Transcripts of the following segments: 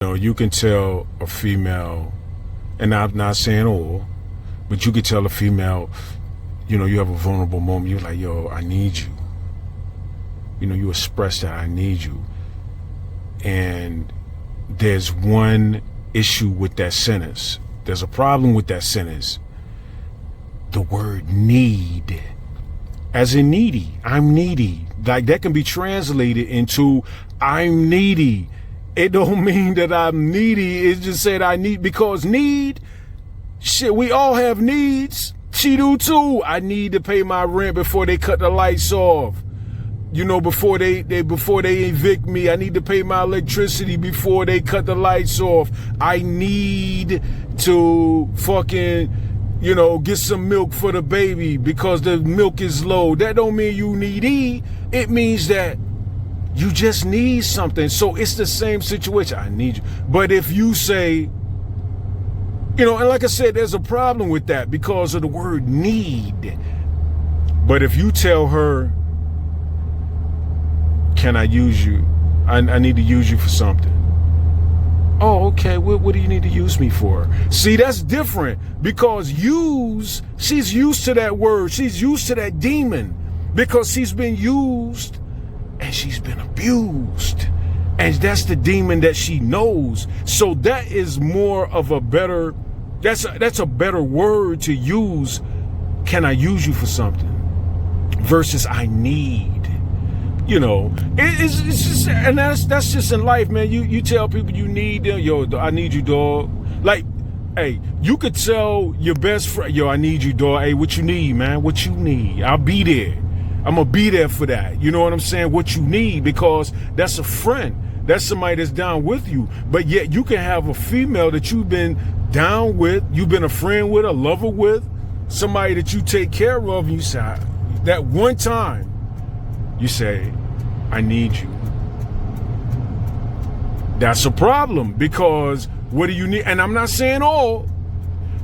You can tell a female, and I'm not saying all, but you can tell a female, you have a vulnerable moment. You're like, yo, I need you. You express that I need you. And there's one issue with that sentence. There's a problem with that sentence. The word need, as in needy. I'm needy. Like that can be translated into I'm needy. It don't mean that I'm needy. It just said I need, because need, shit, we all have needs. She do too. I need to pay my rent before they cut the lights off. Before they evict me. I need to pay my electricity before they cut the lights off. I need to fucking, get some milk for the baby because the milk is low. That don't mean you needy. It means that you just need something. So it's the same situation. I need you. But if you say, and like I said, there's a problem with that because of the word need. But if you tell her, can I use you? I need to use you for something. Oh, okay. What do you need to use me for? See, that's different because she's used to that word. She's used to that demon because she's been used and she's been abused. And that's the demon that she knows. So that is more of a better, that's a better word to use. Can I use you for something? Versus I need. It's just, and that's just in life, man. You tell people you need them. Yo, I need you, dog. Like, hey, you could tell your best friend, yo, I need you, dog. Hey, what you need, man? What you need? I'll be there. I'm gonna be there for that. You know what I'm saying? What you need, because that's a friend. That's somebody that's down with you. But yet you can have a female that you've been down with, you've been a friend with, a lover with, somebody that you take care of, and you say, that one time, you say, I need you. That's a problem, because what do you need? And I'm not saying all,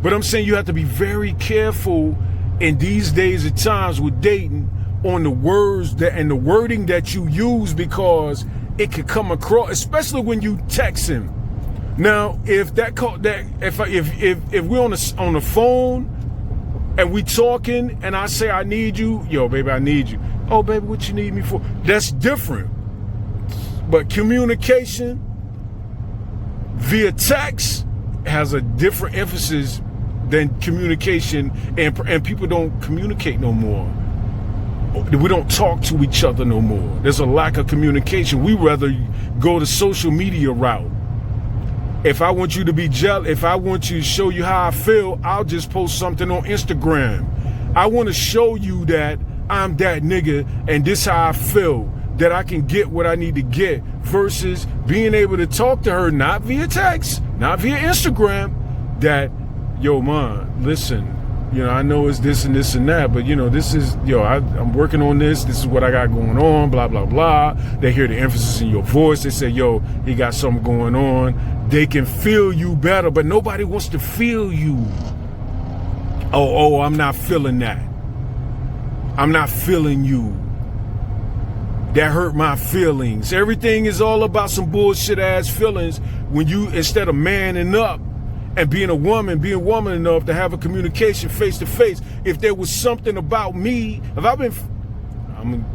but I'm saying you have to be very careful in these days and times with dating on the words and the wording that you use, because it could come across, especially when you text him. Now, if we're on the phone and we talking and I say I need you, yo, baby, I need you. Oh, baby, what you need me for? That's different. But communication via text has a different emphasis than communication, and people don't communicate no more. We don't talk to each other no more. There's a lack of communication. We rather go the social media route. If I want you to be jealous, if I want you to show you how I feel, I'll just post something on Instagram. I want to show you that I'm that nigga and this how I feel, that I can get what I need to get, versus being able to talk to her, not via text, not via Instagram, that, yo, man, listen, I know it's this and this and that, but this is, I'm working on this. This is what I got going on, blah, blah, blah. They hear the emphasis in your voice. They say, yo, he got something going on. They can feel you better, but nobody wants to feel you. Oh, I'm not feeling that. I'm not feeling you. That hurt my feelings. Everything is all about some bullshit ass feelings when you, instead of manning up and being woman enough to have a communication face to face. If there was something about me, I'm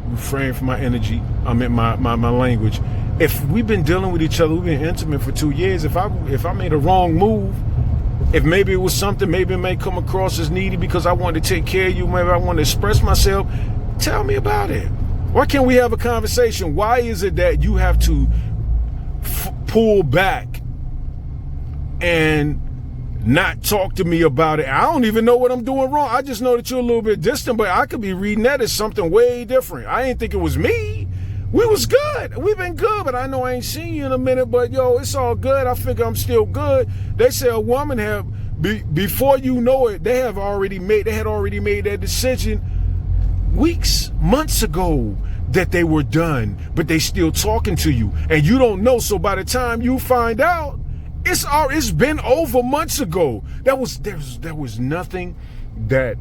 refraining from my energy, I'm in my language. If we've been dealing with each other, we've been intimate for 2 years, if I made a wrong move, if maybe it was something, maybe it may come across as needy because I wanted to take care of you, maybe I want to express myself, tell me about it. Why can't we have a conversation? Why is it that you have to pull back and not talk to me about it? I don't even know what I'm doing wrong. I just know that you're a little bit distant, but I could be reading that as something way different. I ain't think it was me. We was good. We've been good, but I know I ain't seen you in a minute, but yo, it's all good. I figure I'm still good. They say a woman before you know it, they had already made that decision weeks, months ago that they were done, but they still talking to you and you don't know. So by the time you find out, it's been over months ago. There was nothing that,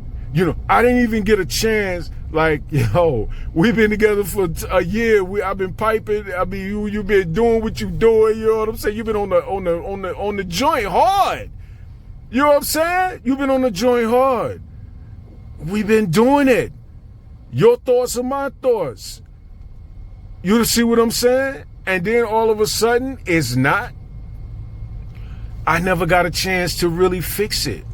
I didn't even get a chance Like, yo, we've been together for a year. I've been piping. I mean, you been doing what you doing. You know what I'm saying? You've been on the joint hard. You know what I'm saying? You've been on the joint hard. We've been doing it. Your thoughts are my thoughts. You see what I'm saying? And then all of a sudden, it's not. I never got a chance to really fix it.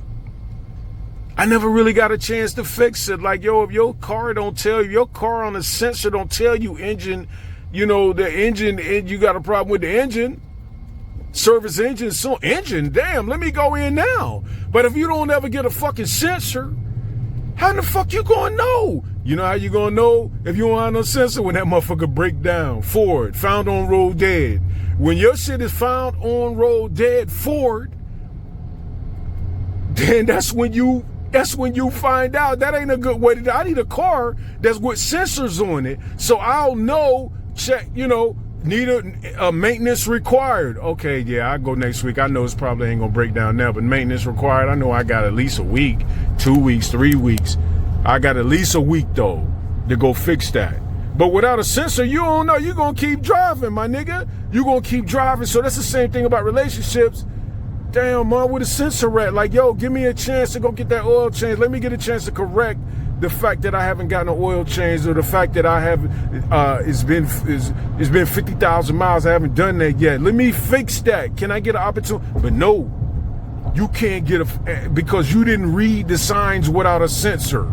I never really got a chance to fix it. Like, yo, if your car don't tell you, your car on the sensor don't tell you engine, you know, the engine, and you got a problem with the engine, service engine, so engine, damn, let me go in now. But if you don't ever get a fucking sensor, how in the fuck you gonna know? You know how you gonna know if you don't have no sensor? When that motherfucker break down. Ford, found on road dead. When your shit is found on road dead, Ford, then that's when you find out that ain't a good way to do. I need a car that's with sensors on it, so I'll know, check, you know, need a maintenance required. Okay, yeah, I go next week. I know it's probably ain't gonna break down now, but maintenance required, I know I got at least a week, 2 weeks, 3 weeks. I got at least a week though to go fix that. But without a sensor, you don't know. You're gonna keep driving, my nigga. You're gonna keep driving. So that's the same thing about relationships. Damn, man, with a sensor at, like, yo, give me a chance to go get that oil change. Let me get a chance to correct the fact that I haven't gotten an oil change, or the fact that I haven't, it's been 50,000 miles. I haven't done that yet. Let me fix that. Can I get an opportunity? But no, you can't get because you didn't read the signs without a sensor.